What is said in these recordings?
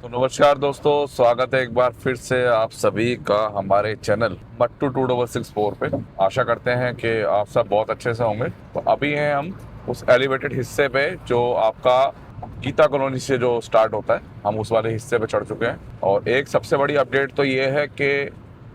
तो नमस्कार दोस्तों, स्वागत है एक बार फिर से आप सभी का हमारे चैनल मट्टू 2064 पे। आशा करते हैं कि आप सब बहुत अच्छे से होंगे। तो अभी हैं हम उस एलिवेटेड हिस्से पे जो आपका गीता कॉलोनी से जो स्टार्ट होता है, हम उस वाले हिस्से पे चढ़ चुके हैं। और एक सबसे बड़ी अपडेट तो ये है कि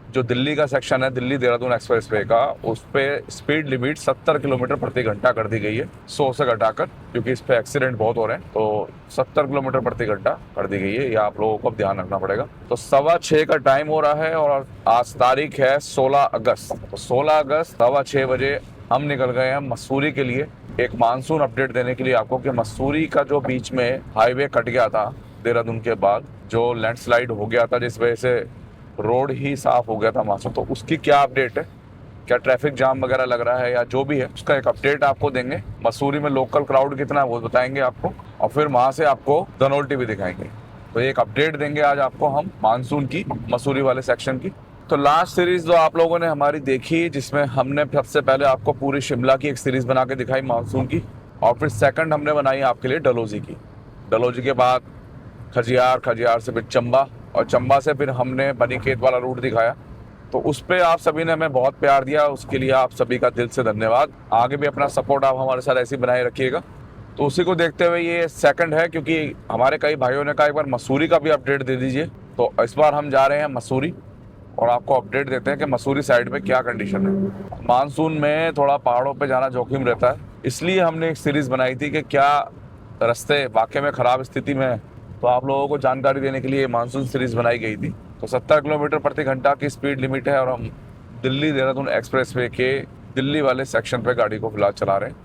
जो दिल्ली का सेक्शन है, दिल्ली देहरादून एक्सप्रेस वे का, उस पर स्पीड लिमिट 70 किलोमीटर प्रति घंटा कर दी गई है 100 से घटाकर, क्योंकि इस पे एक्सीडेंट बहुत हो रहे हैं। तो 70 किलोमीटर प्रति घंटा कर दी गई है, ये आप लोगों को अब ध्यान रखना पड़ेगा। तो 6:15 का टाइम हो रहा है और आज तारीख है 16 अगस्त। तो 16 अगस्त 6:15 बजे हम निकल गए हैं मसूरी के लिए, एक मानसून अपडेट देने के लिए आपको कि मसूरी का जो बीच में हाईवे कट गया था देहरादून के बाद, जो लैंडस्लाइड हो गया था जिस वजह से रोड ही साफ हो गया था वहां से, तो उसकी क्या अपडेट है, क्या ट्रैफिक जाम वगैरह लग रहा है या जो भी है, उसका एक अपडेट आपको देंगे। मसूरी में लोकल क्राउड कितना है वो बताएंगे आपको, और फिर वहां से आपको धनौल्टी भी दिखाएंगे। तो एक अपडेट देंगे आज आपको हम मानसून की, मसूरी वाले सेक्शन की। तो लास्ट सीरीज जो आप लोगों ने हमारी देखी, जिसमें हमने सबसे पहले आपको पूरी शिमला की एक सीरीज बना के दिखाई मानसून की, और फिर सेकंड हमने बनाई आपके लिए डलहौजी की। डलहौजी के बाद खजियार, खजियार से फिर चंबा, और चंबा से फिर हमने बनीखेत वाला रूट दिखाया। तो उस पर आप सभी ने हमें बहुत प्यार दिया, उसके लिए आप सभी का दिल से धन्यवाद। आगे भी अपना सपोर्ट आप हमारे साथ ऐसे बनाए रखिएगा। तो उसी को देखते हुए ये सेकंड है, क्योंकि हमारे कई भाइयों ने कहा एक बार मसूरी का भी अपडेट दे दीजिए। तो इस बार हम जा रहे हैं मसूरी और आपको अपडेट देते हैं कि मसूरी साइड में क्या कंडीशन है। मानसून में थोड़ा पहाड़ों पे जाना जोखिम रहता है, इसलिए हमने एक सीरीज बनाई थी कि क्या रास्ते वाकई में खराब स्थिति में है। तो आप लोगों को जानकारी देने के लिए मानसून सीरीज बनाई गई थी। तो 70 किलोमीटर प्रति घंटा की स्पीड लिमिट है और हम दिल्ली देहरादून एक्सप्रेसवे के दिल्ली वाले सेक्शन पे गाड़ी को फिलहाल चला रहे हैं।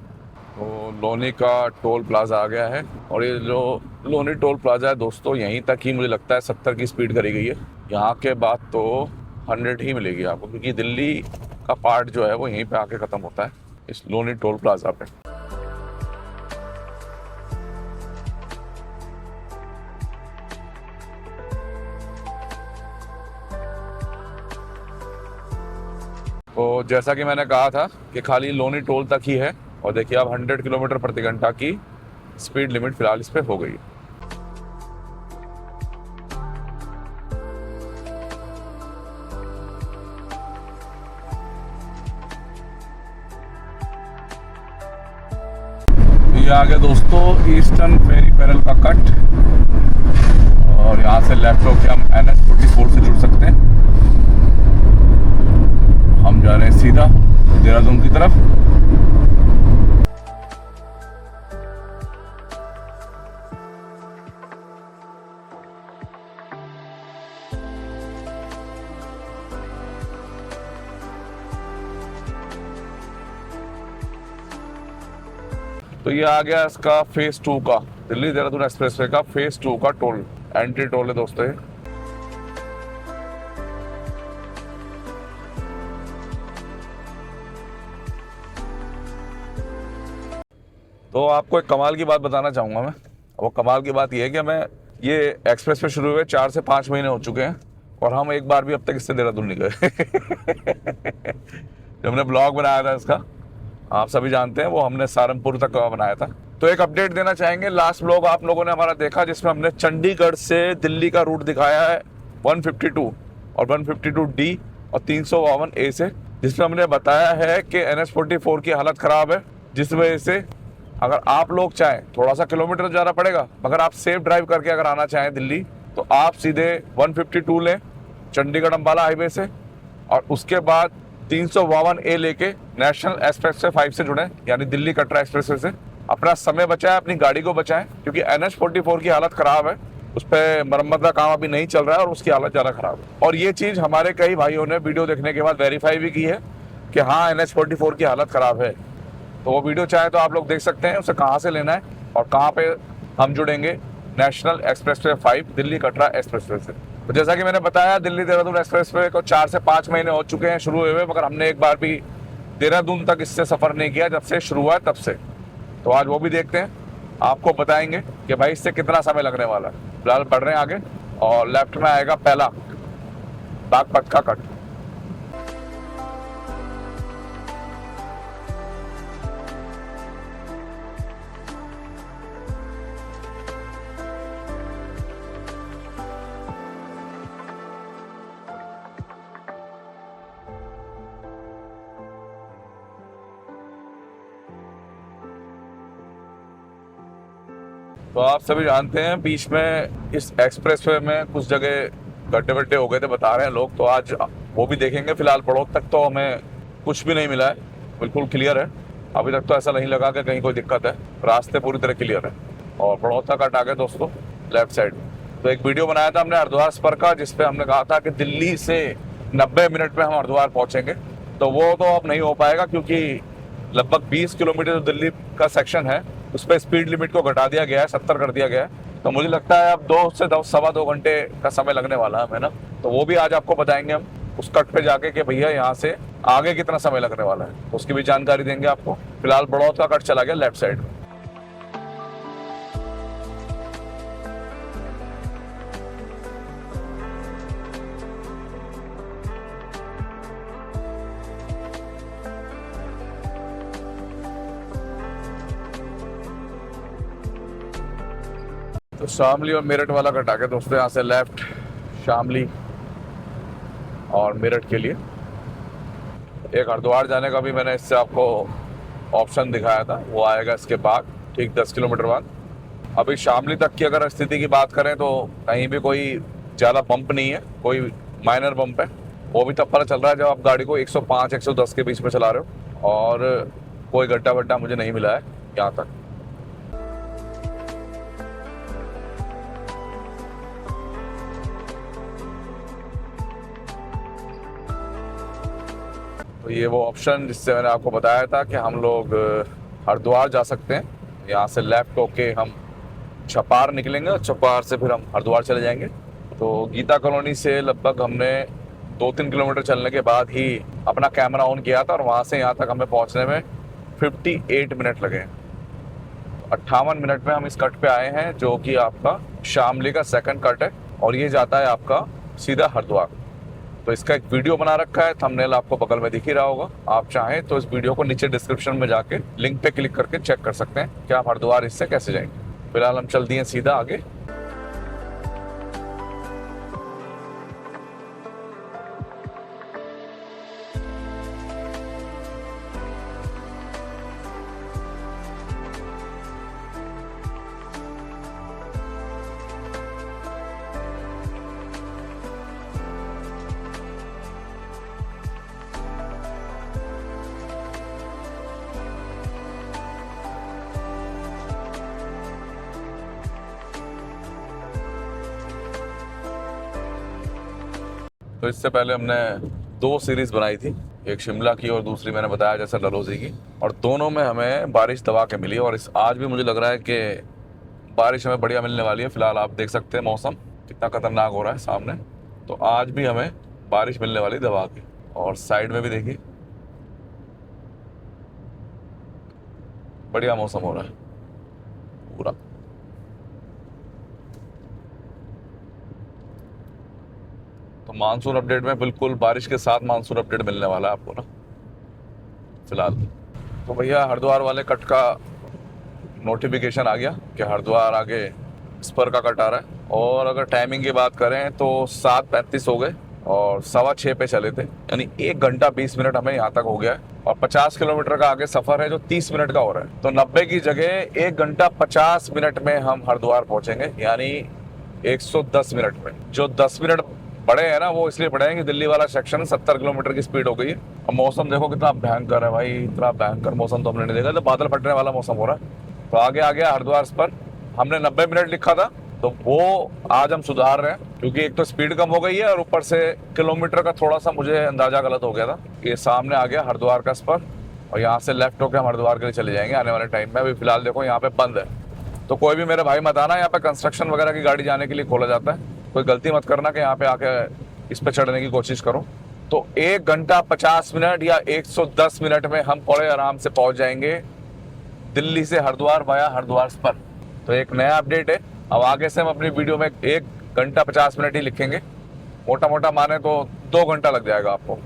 तो लोनी का टोल प्लाजा आ गया है, और ये जो लोनी टोल प्लाजा है दोस्तों, यहीं तक ही मुझे लगता है 70 की स्पीड करी गई है। यहाँ के बाद तो 100 ही मिलेगी आपको, क्योंकि दिल्ली का पार्ट जो है वो यहीं पे आके ख़त्म होता है इस लोनी टोल प्लाजा पे। तो जैसा कि मैंने कहा था कि खाली लोनी टोल तक ही है, और देखिए अब 100 किलोमीटर प्रति घंटा की स्पीड लिमिट फिलहाल इस पे हो गई है। ये आ गया दोस्तों ईस्टर्न पेरिफेरल का कट, और यहाँ से लेफ्ट होकर हम NH44 से जुड़ सकते हैं। हम जा रहे हैं सीधा देहरादून की तरफ। तो ये आ गया इसका फेज 2 का, दिल्ली देहरादून एक्सप्रेसवे का फेज 2 का टोल, एंट्री टोल है दोस्तों ये। तो आपको एक कमाल की बात बताना चाहूँगा मैं। वो कमाल की बात ये है कि मैं ये एक्सप्रेस पे शुरू हुए 4 से 5 महीने हो चुके हैं, और हम एक बार भी अब तक इससे देहरादून नहीं गए। जब हमने ब्लॉग बनाया था इसका, आप सभी जानते हैं, वो हमने सहारनपुर तक का बनाया था। तो एक अपडेट देना चाहेंगे, लास्ट ब्लॉग आप लोगों ने हमारा देखा जिसमें हमने चंडीगढ़ से दिल्ली का रूट दिखाया है 152 और 152D और 352A से, जिसमें हमने बताया है कि NH44 की हालत ख़राब है, जिस वजह से अगर आप लोग चाहें, थोड़ा सा किलोमीटर तो जाना पड़ेगा, मगर आप सेफ ड्राइव करके अगर आना चाहें दिल्ली, तो आप सीधे 152 लें चंडीगढ़ अम्बाला हाईवे से, और उसके बाद 352A लेके नेशनल एक्सप्रेसवे 5 से जुड़ें, यानी दिल्ली कटरा एक्सप्रेसवे से। अपना समय बचाएं, अपनी गाड़ी को बचाएं, क्योंकि NH44 की हालत ख़राब है, उस पर मरम्मत का काम अभी नहीं चल रहा है और उसकी हालत ज़्यादा ख़राब है। और ये चीज़ हमारे कई भाइयों ने वीडियो देखने के बाद वेरीफाई भी की है कि हाँ, NH44 की हालत ख़राब है। तो वो वीडियो चाहे तो आप लोग देख सकते हैं, उसे कहाँ से लेना है और कहाँ पे हम जुड़ेंगे national expressway 5 Delhi Katra expressway से। तो जैसा कि मैंने बताया, दिल्ली देहरादून एक्सप्रेसवे को 4 से 5 महीने हो चुके हैं शुरू हुए, मगर हमने एक बार भी देहरादून तक इससे सफ़र नहीं किया जब से शुरू हुआ है तब से। तो आज वो भी देखते हैं, आपको बताएंगे कि भाई इससे कितना समय लगने वाला है। फिलहाल बढ़ रहे हैं आगे, और लेफ्ट में आएगा पहला बागपत का कट। तो आप सभी जानते हैं बीच में इस एक्सप्रेसवे में कुछ जगह गड्ढे वड्ढे हो गए थे बता रहे हैं लोग, तो आज वो भी देखेंगे। फिलहाल बड़ौत तक तो हमें कुछ भी नहीं मिला है, बिल्कुल क्लियर है। अभी तक तो ऐसा नहीं लगा कि कहीं कोई दिक्कत है, रास्ते पूरी तरह क्लियर है। और बड़ौत तक आ गए दोस्तों लेफ्ट साइड। तो एक वीडियो बनाया था हमने हरिद्वार स्पर का, जिसपे हमने कहा था कि दिल्ली से 90 मिनट में हम हरिद्वार पहुंचेंगे। तो वो तो अब नहीं हो पाएगा, क्योंकि लगभग 20 किलोमीटर जो दिल्ली का सेक्शन है उस पर स्पीड लिमिट को घटा दिया गया है, 70 कर दिया गया है। तो मुझे लगता है अब 2 से 2 घंटे का समय लगने वाला है हमें ना। तो वो भी आज आपको बताएंगे हम उस कट पे जाके कि भैया यहाँ से आगे कितना समय लगने वाला है, तो उसकी भी जानकारी देंगे आपको। फिलहाल बड़ौत का कट चला गया लेफ्ट साइड। तो शामली और मेरठ वाला कटा के दोस्तों, यहाँ से लेफ्ट शामली और मेरठ के लिए। एक हरिद्वार जाने का भी मैंने इससे आपको ऑप्शन दिखाया था, वो आएगा इसके बाद, ठीक 10 किलोमीटर बाद। अभी शामली तक की अगर स्थिति की बात करें तो कहीं भी कोई ज़्यादा बम्प नहीं है, कोई माइनर बम्प है। वो भी तब पता चल रहा है जब आप गाड़ी को 105 110 के बीच में चला रहे हो। और कोई गड्ढा वड्ढा मुझे नहीं मिला है यहाँ तक। तो ये वो ऑप्शन जिससे मैंने आपको बताया था कि हम लोग हरिद्वार जा सकते हैं। यहाँ से लेफ्ट होके हम छपार निकलेंगे और छपार से फिर हम हरिद्वार चले जाएंगे। तो गीता कॉलोनी से लगभग हमने 2-3 किलोमीटर चलने के बाद ही अपना कैमरा ऑन किया था, और वहाँ से यहाँ तक हमें पहुँचने में 58 मिनट लगे। 58 मिनट में हम इस कट पे आए हैं, जो कि आपका शामली का सेकंड कट है, और ये जाता है आपका सीधा हरिद्वार। तो इसका एक वीडियो बना रखा है, थंबनेल आपको बगल में दिख ही रहा होगा। आप चाहें तो इस वीडियो को नीचे डिस्क्रिप्शन में जाके लिंक पे क्लिक करके चेक कर सकते हैं कि आप हरिद्वार इससे कैसे जाएंगे। फिलहाल हम चल दिए सीधा आगे। तो इससे पहले हमने 2 सीरीज बनाई थी, एक शिमला की और दूसरी मैंने बताया जैसे डलहौजी की, और दोनों में हमें बारिश दबा के मिली। और इस आज भी मुझे लग रहा है कि बारिश हमें बढ़िया मिलने वाली है। फिलहाल आप देख सकते हैं मौसम कितना खतरनाक हो रहा है सामने। तो आज भी हमें बारिश मिलने वाली दबा के। और साइड में भी देखिए बढ़िया मौसम हो रहा है पूरा। तो मानसून अपडेट में बिल्कुल बारिश के साथ मानसून अपडेट मिलने वाला है आपको ना फिलहाल। तो भैया हरिद्वार वाले कट का नोटिफिकेशन आ गया कि हरिद्वार आगे स्पर का कट आ रहा है। और अगर टाइमिंग की बात करें तो 7:35 हो गए और 6:15 पे चले थे, यानी 1 घंटा 20 मिनट हमें यहाँ तक हो गया है। और 50 किलोमीटर का आगे सफर है जो 30 मिनट का हो रहा है। तो 90 की जगह 1 घंटा 50 मिनट में हम हरिद्वार पहुंचेंगे, यानी 110 मिनट में। जो 10 मिनट बड़े हैं ना, वो इसलिए बड़े हैं कि दिल्ली वाला सेक्शन 70 किलोमीटर की स्पीड हो गई है। और मौसम देखो कितना भयंकर है भाई, इतना भयंकर मौसम तो हमने नहीं देखा। तो बादल फटने वाला मौसम हो रहा है। तो आगे आ गया हरिद्वार पर। हमने 90 मिनट लिखा था, तो वो आज हम सुधार रहे हैं, क्योंकि एक तो स्पीड कम हो गई है और ऊपर से किलोमीटर का थोड़ा सा मुझे अंदाजा गलत हो गया था। ये सामने आ गया हरिद्वार का स्पर, और यहाँ से लेफ्ट होकर हम हरिद्वार के लिए चले जाएंगे आने वाले टाइम में। अभी फिलहाल देखो यहाँ पे बंद है, तो कोई भी मेरे भाई मत आना, यहाँ पे कंस्ट्रक्शन वगैरह की गाड़ी जाने के लिए खोला जाता है। कोई गलती मत करना कि यहाँ पे आके इस पे चढ़ने की कोशिश करो। तो 1 घंटा 50 मिनट या 110 मिनट में हम बड़े आराम से पहुंच जाएंगे दिल्ली से हरिद्वार वाया हरिद्वार स्पर। तो एक नया अपडेट है। अब आगे से हम अपनी वीडियो में 1 घंटा 50 मिनट ही लिखेंगे, मोटा मोटा माने तो 2 घंटा लग जाएगा आपको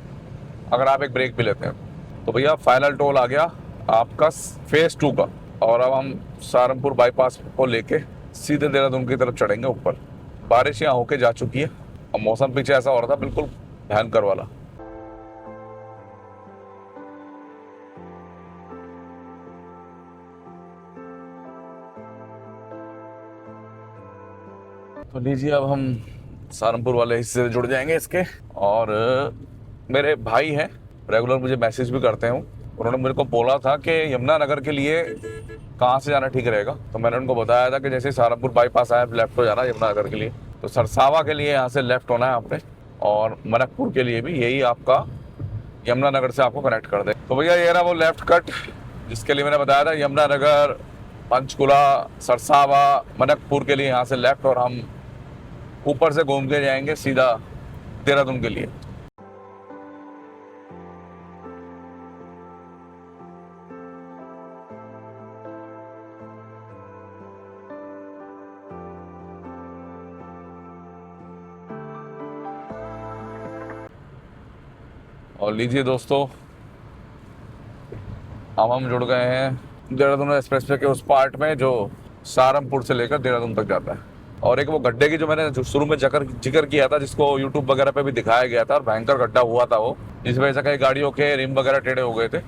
अगर आप एक ब्रेक भी लेते हैं। तो भैया फाइनल टोल आ गया आपका फेज 2 का, और अब हम सहारनपुर बाईपास को लेके सीधे देहरादून की तरफ चढ़ेंगे ऊपर। बारिश यहाँ होके जा चुकी है और मौसम पीछे ऐसा हो रहा था बिल्कुल भयंकर वाला। तो लीजिए अब हम सहारनपुर वाले हिस्से से जुड़ जाएंगे इसके। और मेरे भाई हैं, रेगुलर मुझे मैसेज भी करते हैं। उन्होंने मेरे को बोला था कि यमुनानगर के लिए कहाँ से जाना ठीक रहेगा। तो मैंने उनको बताया था कि जैसे सहारनपुर बाईपास आया लेफ्ट हो जाना यमुनानगर के लिए, तो सरसावा के लिए यहाँ से लेफ्ट होना है आपने, और मनकपुर के लिए भी यही आपका यमुनानगर से आपको कनेक्ट कर दे। तो भैया ये रहा वो लेफ्ट कट जिसके लिए मैंने बताया था, यमुनानगर, पंचकुला, सरसावा, मनकपुर के लिए यहाँ से लेफ्ट, और हम ऊपर से घूम के जाएंगे सीधा देहरादून के लिए। और लीजिए दोस्तों, अब हम जुड़ गए हैं देहरादून एक्सप्रेसवे के उस पार्ट में जो सहारनपुर से लेकर देहरादून तक जाता है। और एक वो गड्ढे की जो मैंने जो शुरू में जिक्र किया था, जिसको यूट्यूब वगैरह पे भी दिखाया गया था, और भयंकर गड्ढा हुआ था वो, जिस वजह से कई गाड़ियों के रिम वगैरह टेढ़े हो गए थे।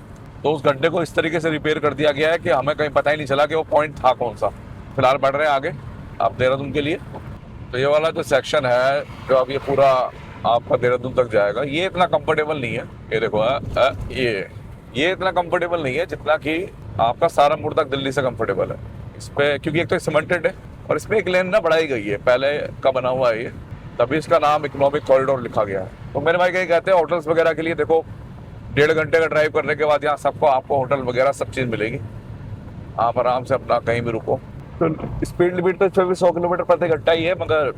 तो उस गड्ढे को इस तरीके से रिपेयर कर दिया गया है कि हमें कहीं पता ही नहीं चला कि वो पॉइंट था कौन सा। फिलहाल बढ़ रहे हैं आगे आप देहरादून के लिए। तो ये वाला जो सेक्शन है जो अब ये पूरा आपका देहरादून तक जाएगा, ये इतना कंफर्टेबल नहीं है। ये देखो ये इतना कंफर्टेबल नहीं है जितना कि आपका सहारनपुर तक दिल्ली से कंफर्टेबल है इस पे, क्योंकि एक तो सीमेंटेड है और इसमें एक लेन ना बढ़ाई गई है, पहले का बना हुआ है ये, तभी इसका नाम इकोनॉमिक कॉरिडोर लिखा गया है। तो मेरे भाई कहीं कहते हैं होटल्स वगैरह के लिए, देखो 1.5 घंटे का ड्राइव करने के बाद यहाँ सबको आपको होटल वगैरह सब चीज़ मिलेगी, आप आराम से अपना कहीं भी रुको। तो स्पीड लिमिट तो 100 किलोमीटर प्रति घंटा ही है, मगर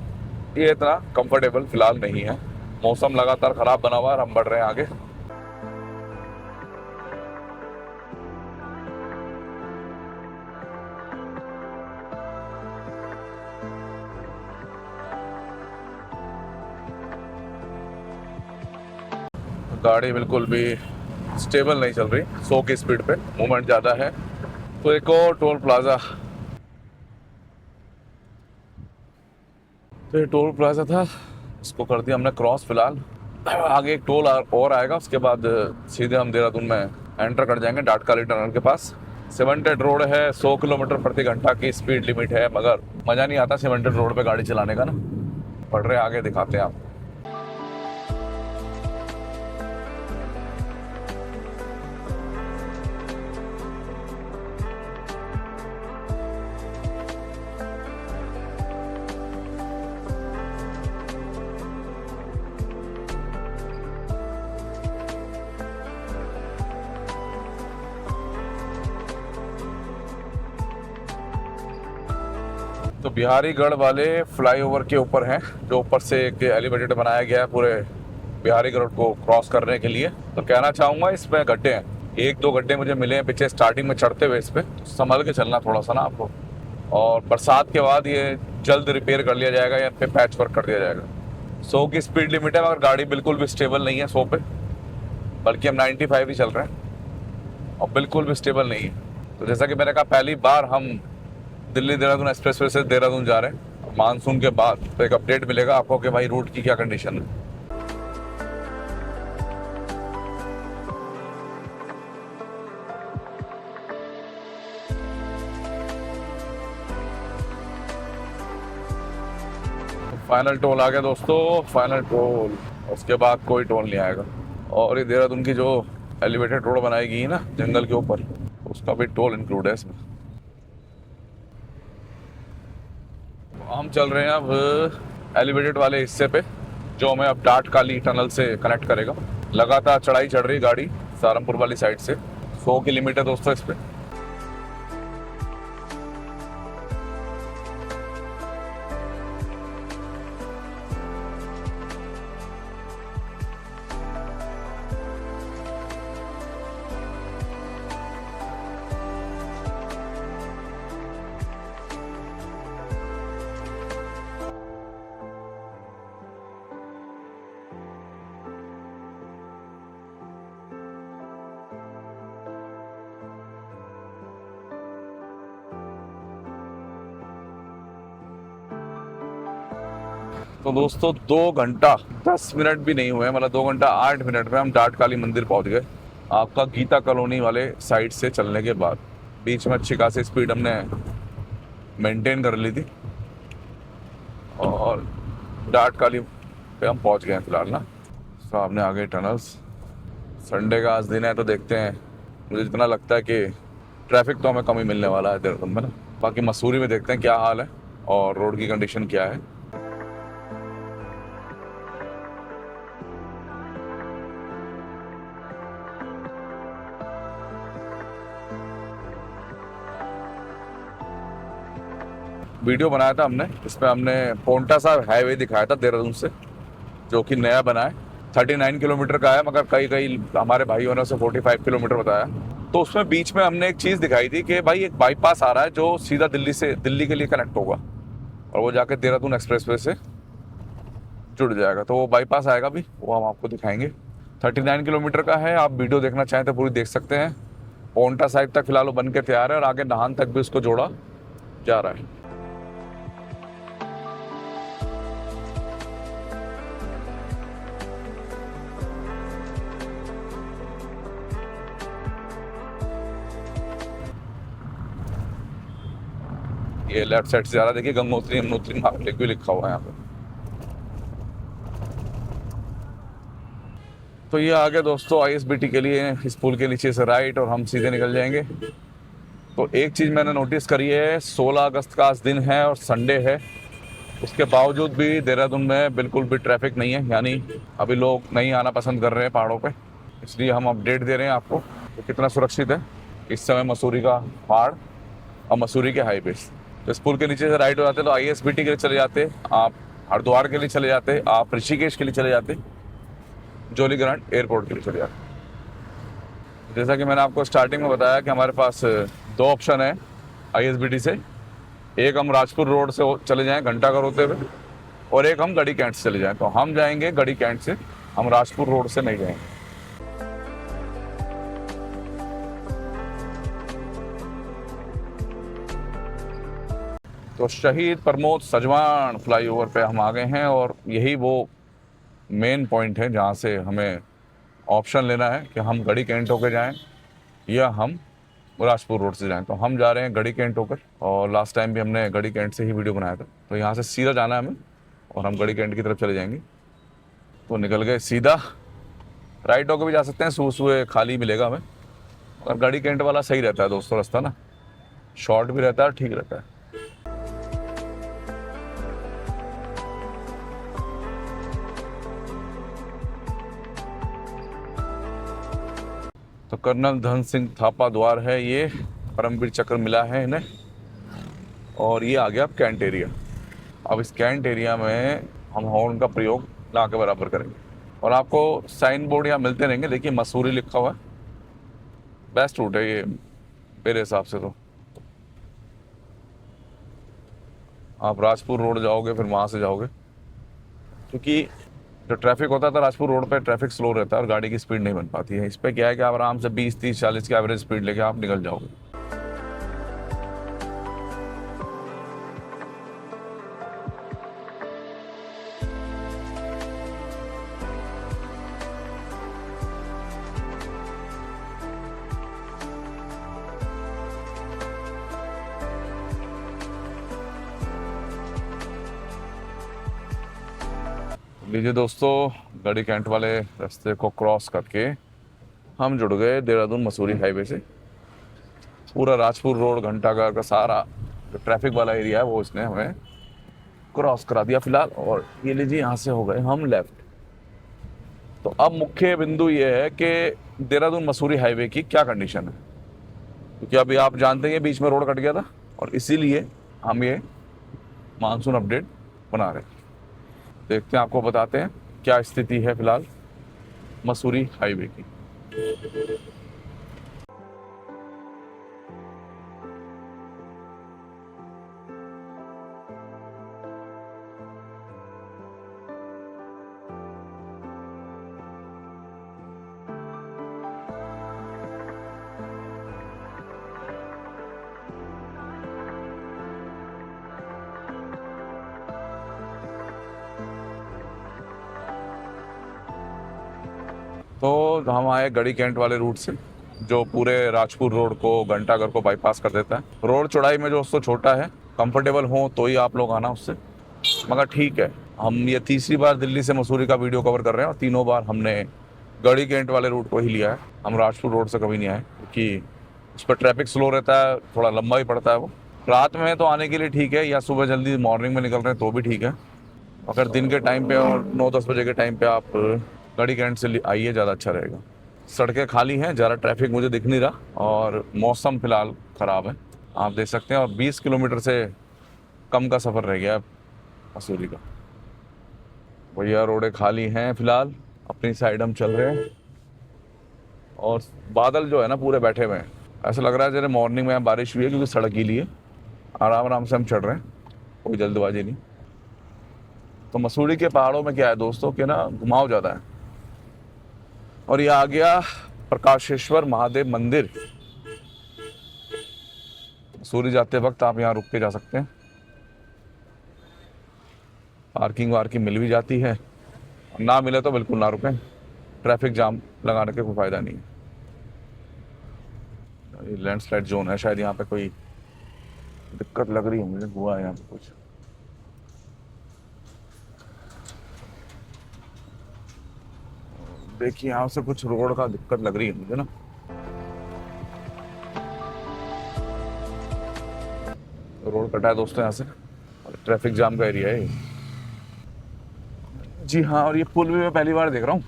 ये इतना कंफर्टेबल फिलहाल नहीं है। मौसम लगातार खराब बना हुआ है और हम बढ़ रहे हैं आगे। गाड़ी बिल्कुल भी स्टेबल नहीं चल रही, 100 की स्पीड पे, मूवमेंट ज़्यादा है। तो एक और टोल प्लाजा, तो ये टोल प्लाजा था, इसको कर दिया हमने क्रॉस। फिलहाल आगे एक टोल और आएगा, उसके बाद सीधे हम देहरादून में एंटर कर जाएंगे डाटकाली टनल के पास। सीमेंटेड रोड है, 100 किलोमीटर प्रति घंटा की स्पीड लिमिट है, मगर मज़ा नहीं आता सीमेंटेड रोड पे गाड़ी चलाने का ना। बढ़ रहे आगे, दिखाते हैं आपको। तो बिहारीगढ़ वाले फ्लाईओवर के ऊपर हैं, जो ऊपर से एक एलिवेटेड बनाया गया है पूरे बिहारीगढ़ को क्रॉस करने के लिए। तो कहना चाहूँगा इसमें गड्ढे हैं, 1-2 गड्ढे मुझे मिले हैं पीछे स्टार्टिंग में चढ़ते हुए। इस पर संभल के चलना थोड़ा सा ना आपको, और बरसात के बाद ये जल्द रिपेयर कर लिया जाएगा या इन पर पैच वर्क कर दिया जाएगा। 100 की स्पीड लिमिट है, मगर गाड़ी बिल्कुल भी स्टेबल नहीं है 100 पे, बल्कि हम 95 ही चल रहे हैं और बिल्कुल भी स्टेबल नहीं है। तो जैसा कि मैंने कहा, पहली बार हम दिल्ली देहरादून एक्सप्रेसवे से देहरादून जा रहे हैं मानसून के बाद, तो एक अपडेट मिलेगा आपको कि भाई रूट की क्या कंडीशन है। फाइनल टोल आ गया दोस्तों, फाइनल टोल, उसके बाद कोई टोल नहीं आएगा। और ये देहरादून की जो एलिवेटेड रोड बनाई गई है ना जंगल के ऊपर, उसका भी टोल इंक्लूड है इसमें। हम चल रहे हैं अब एलिवेटेड वाले हिस्से पे, जो हमें अब डाटकाली टनल से कनेक्ट करेगा। लगातार चढ़ाई चढ़ रही गाड़ी सहारनपुर वाली साइड से, 100 की लिमिट है दोस्तों इस पे। तो दोस्तों 2 घंटा 10 मिनट भी नहीं हुए, मतलब 2 घंटा 8 मिनट में हम डाटकाली मंदिर पहुंच गए, आपका गीता कॉलोनी वाले साइड से चलने के बाद। बीच में अच्छी खासी स्पीड हमने मेंटेन कर ली थी और डाट काली पे हम पहुंच गए हैं फिलहाल ना। सामने आ गए टनल्स। संडे का आज दिन है तो देखते हैं। मुझे जितना लगता है कि ट्रैफिक तो हमें कम ही मिलने वाला है देहरादून में ना। बाकी मसूरी में देखते हैं क्या हाल है और रोड की कंडीशन क्या है। वीडियो बनाया था हमने, इसमें हमने पोंटा साहिब हाईवे दिखाया था देहरादून से, जो कि नया बना है। 39 किलोमीटर का है, मगर कई कई हमारे भाइयों ने उसे 45 किलोमीटर बताया। तो उसमें बीच में हमने एक चीज़ दिखाई थी कि भाई एक बाईपास आ रहा है जो सीधा दिल्ली के लिए कनेक्ट होगा और वो जाके देहरादून एक्सप्रेसवे से जुड़ जाएगा। तो वो बाईपास आएगा भी, वो हम आपको दिखाएंगे। 39 किलोमीटर का है। आप वीडियो देखना चाहें तो पूरी देख सकते हैं। पोंटा साहिब तक फिलहाल वो बन के तैयार है और आगे नाहन तक भी उसको जोड़ा जा रहा है। ये लेफ्ट साइड से जा रहा है, देखिए गंगोत्री यमुनोत्री मार्केट भी लिखा हुआ है यहाँ पे। तो ये आ गया दोस्तों ISBT के लिए। इस पुल के नीचे से राइट और हम सीधे निकल जाएंगे। तो एक चीज़ मैंने नोटिस करी है, 16 अगस्त का आज दिन है और संडे है, उसके बावजूद भी देहरादून में बिल्कुल भी ट्रैफिक नहीं है। यानी अभी लोग नहीं आना पसंद कर रहे हैं पहाड़ों पे, इसलिए हम अपडेट दे रहे हैं आपको तो कितना सुरक्षित है इस समय मसूरी का पहाड़ और मसूरी के हाईवे। तो इस पुल के नीचे से राइट हो जाते तो ISBT के लिए चले जाते, आप हरिद्वार के लिए चले जाते, आप ऋषिकेश के लिए चले जाते, जॉलीग्रांट एयरपोर्ट के लिए चले जाते। जैसा कि मैंने आपको स्टार्टिंग में बताया कि हमारे पास दो ऑप्शन है ISBT से। एक हम राजपुर रोड से चले जाएं घंटाघर होते हुए, और एक हम गढ़ी कैंट से चले जाएं। तो हम जाएंगे गढ़ी कैंट से, हम राजपुर रोड से नहीं जाएंगे। तो शहीद प्रमोद सजवान फ्लाईओवर पे हम आ गए हैं और यही वो मेन पॉइंट है जहाँ से हमें ऑप्शन लेना है कि हम गढ़ी कैंट होकर जाएं या हम राजपुर रोड से जाएं। तो हम जा रहे हैं गढ़ी कैंट होकर, और लास्ट टाइम भी हमने गढ़ी कैंट से ही वीडियो बनाया था। तो यहाँ से सीधा जाना है हमें और हम गढ़ी कैंट की तरफ चले जाएंगे। तो निकल गए सीधा। राइट होकर भी जा सकते हैं, सुबह सुबह खाली मिलेगा हमें, और गढ़ी कैंट वाला सही रहता है दोस्तों रास्ता ना, शॉर्ट भी रहता है, ठीक रहता है। तो कर्नल धन सिंह थापा द्वार है ये, परमवीर चक्र मिला है इन्हें। और ये आ गया अब कैंट एरिया। अब इस कैंट एरिया में हम हॉर्न का प्रयोग ना के बराबर करेंगे, और आपको साइन बोर्ड यहाँ मिलते रहेंगे। देखिए मसूरी लिखा हुआ है, बेस्ट रूट है ये मेरे हिसाब से। तो आप राजपुर रोड जाओगे फिर वहाँ से जाओगे, क्योंकि जो ट्रैफिक होता था राजपुर रोड पे, ट्रैफिक स्लो रहता है और गाड़ी की स्पीड नहीं बन पाती है। इस पे क्या है कि आप आराम से 20, 30, 40 की एवरेज स्पीड लेके आप निकल जाओगे। लीजिए दोस्तों, गढ़ी कैंट वाले रास्ते को क्रॉस करके हम जुड़ गए देहरादून मसूरी हाईवे से। पूरा राजपुर रोड घंटाघर का सारा जो ट्रैफिक वाला एरिया है वो इसने हमें क्रॉस करा दिया फिलहाल। और ये लीजिए यहाँ से हो गए हम लेफ्ट। तो अब मुख्य बिंदु ये है कि देहरादून मसूरी हाईवे की क्या कंडीशन है, क्योंकि अभी आप जानते हैं बीच में रोड कट गया था और इसीलिए हम ये मानसून अपडेट बना रहे हैं। देखते हैं, आपको बताते हैं क्या स्थिति है फिलहाल मसूरी हाईवे की। तो हम आए गढ़ी कैंट वाले रूट से, जो पूरे राजपुर रोड को घंटाघर को बाईपास कर देता है। रोड चौड़ाई में जो उसको छोटा है, कंफर्टेबल हो तो ही आप लोग आना उससे। मगर ठीक है, हम ये तीसरी बार दिल्ली से मसूरी का वीडियो कवर कर रहे हैं और तीनों बार हमने गढ़ी कैंट वाले रूट को ही लिया है। हम राजपुर रोड से कभी नहीं आए क्योंकि उस पर ट्रैफिक स्लो रहता है, थोड़ा लंबा ही पड़ता है वो। रात में तो आने के लिए ठीक है, या सुबह जल्दी मॉर्निंग में निकल रहे हैं तो भी ठीक है। अगर दिन के टाइम पे और 9-10 बजे के टाइम पे आप गढ़ी कैंट से आइए, ज़्यादा अच्छा रहेगा। सड़कें खाली हैं, ज़्यादा ट्रैफिक मुझे दिख नहीं रहा और मौसम फ़िलहाल ख़राब है, आप देख सकते हैं। और 20 किलोमीटर से कम का सफ़र रह गया है मसूरी का। भैया रोडें खाली हैं फ़िलहाल, अपनी साइड हम चल रहे हैं और बादल जो है ना पूरे बैठे हुए हैं। ऐसा लग रहा है जैसे मॉर्निंग में बारिश हुई है, क्योंकि सड़क गीली है। आराम आराम से हम चढ़ रहे हैं, कोई जल्दबाजी नहीं। तो मसूरी के पहाड़ों में क्या है दोस्तों कि ना घुमाव ज़्यादा है। और ये आ गया प्रकाशेश्वर महादेव मंदिर। मसूरी जाते वक्त आप यहाँ रुक के जा सकते हैं, पार्किंग वार्किंग मिल भी जाती है, ना मिले तो बिल्कुल ना रुकें, ट्रैफिक जाम लगाने का कोई फ़ायदा नहीं है। ये लैंडस्लाइड जोन है, शायद यहाँ पे कोई दिक्कत लग रही है मुझे, हुआ है यहाँ पे कुछ। देखिए यहाँ से कुछ रोड का दिक्कत लग रही है मुझे ना। रोड कटा है दोस्तों यहाँ से, और ट्रैफिक जाम का एरिया है जी। हाँ, और ये पुल भी मैं पहली बार देख रहा हूँ।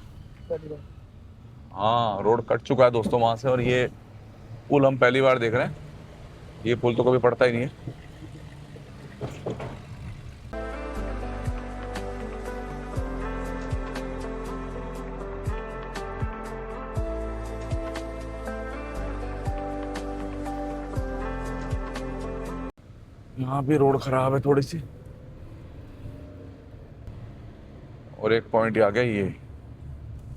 हाँ, रोड कट चुका है दोस्तों वहाँ से, और ये पुल हम पहली बार देख रहे हैं। ये पुल तो कभी पड़ता ही नहीं है। यहाँ भी रोड खराब है थोड़ी सी, और एक पॉइंट आ गया ये,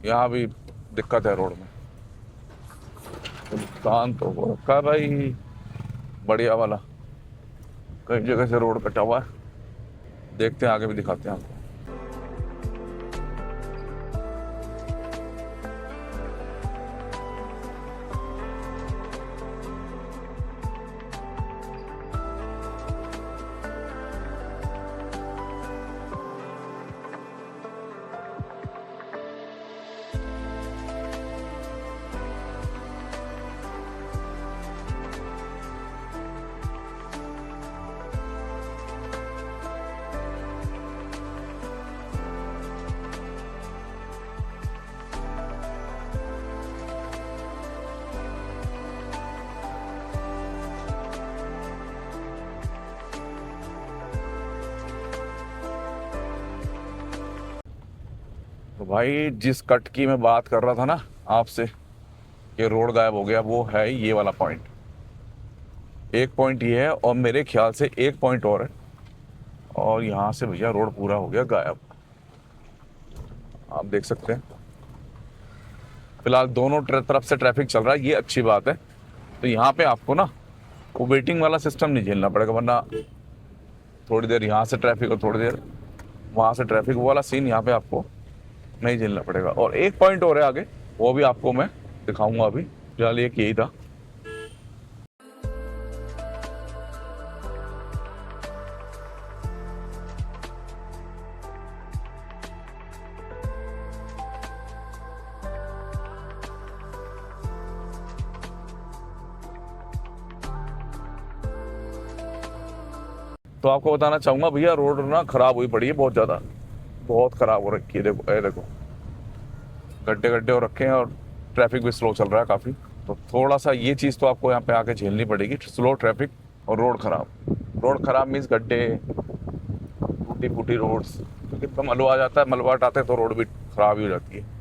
यहाँ भी दिक्कत है रोड में। नुकसान तो हो रखा है भाई बढ़िया वाला, कई जगह से रोड कटा हुआ है। देखते हैं, आगे भी दिखाते हैं आपको। तो भाई जिस कट की मैं बात कर रहा था ना आपसे कि रोड गायब हो गया, वो है ये वाला पॉइंट। एक पॉइंट ये है, और मेरे ख्याल से एक पॉइंट और है, और यहाँ से भैया रोड पूरा हो गया गायब, आप देख सकते हैं। फिलहाल दोनों तरफ से ट्रैफिक चल रहा है, ये अच्छी बात है। तो यहाँ पे आपको ना वो वेटिंग वाला सिस्टम नहीं झेलना पड़ेगा, वरना थोड़ी देर यहाँ से ट्रैफिक और थोड़ी देर वहाँ से ट्रैफिक, वो वाला सीन यहाँ पे आपको नहीं झेलना पड़ेगा। और एक पॉइंट और है आगे, वो भी आपको मैं दिखाऊंगा अभी। फिलहाल एक यही था। तो आपको बताना चाहूंगा भैया, रोड ना खराब हुई पड़ी है बहुत ज़्यादा, बहुत खराब हो रखी है। देखो, ये देखो गड्ढे गड्ढे हो रखे हैं, और ट्रैफिक भी स्लो चल रहा है काफ़ी। तो थोड़ा सा ये चीज़ तो आपको यहाँ पे आके झेलनी पड़ेगी, स्लो ट्रैफिक और रोड खराब। रोड खराब मीन्स गड्ढे, टूटी फूटी रोड्स, क्योंकि तो मलबा आ जाता है, मलबा हटाते हैं तो रोड भी खराब ही हो जाती है।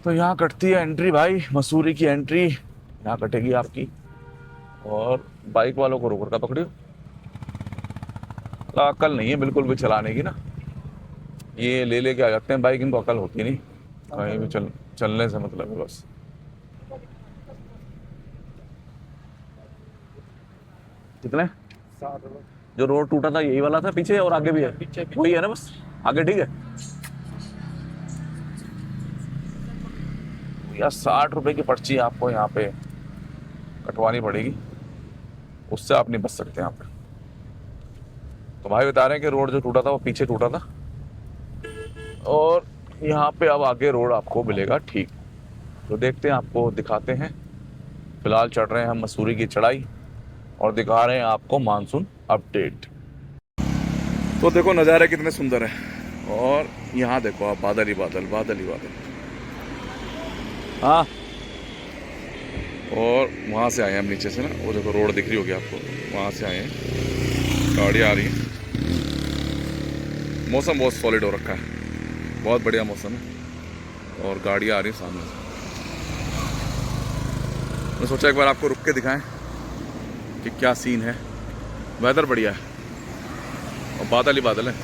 तो यहाँ कटती है एंट्री भाई, मसूरी की एंट्री यहाँ कटेगी आपकी। और बाइक वालों को रोक रखा, पकड़ियो, अकल नहीं है बिल्कुल भी चलाने की ना। ये ले लेके आ जाते हैं बाइक, इनको अकल होती नहीं, कहीं भी चलने से मतलब है बस। कितने? जो रोड टूटा था यही वाला था पीछे, और आगे भी है? पीछे वही है ना बस, आगे ठीक है। यार 60 रुपए की पर्ची आपको यहाँ पे कटवानी पड़ेगी, उससे आप नहीं बच सकते यहाँ पे। तो भाई बता रहे हैं कि रोड जो टूटा था वो पीछे टूटा था, और यहाँ पे अब आगे रोड आपको मिलेगा ठीक। तो देखते हैं, आपको दिखाते हैं। फिलहाल चढ़ रहे हैं हम मसूरी की चढ़ाई, और दिखा रहे हैं आपको मानसून अपडेट। तो देखो नज़ारे कितने सुंदर है, और यहाँ देखो आप, बादल ही बादल, बादल ही बादल। हाँ, और वहाँ से आए हैं हम नीचे से ना, वो देखो रोड दिख रही होगी आपको, वहाँ से आए हैं, गाड़ी आ रही है। मौसम बहुत सॉलिड हो रखा है, बहुत बढ़िया मौसम है, और गाड़ियाँ आ रही हैं सामने से। मैं सोचा एक बार आपको रुक के दिखाएं कि क्या सीन है। वेदर बढ़िया है और बादल ही बादल है।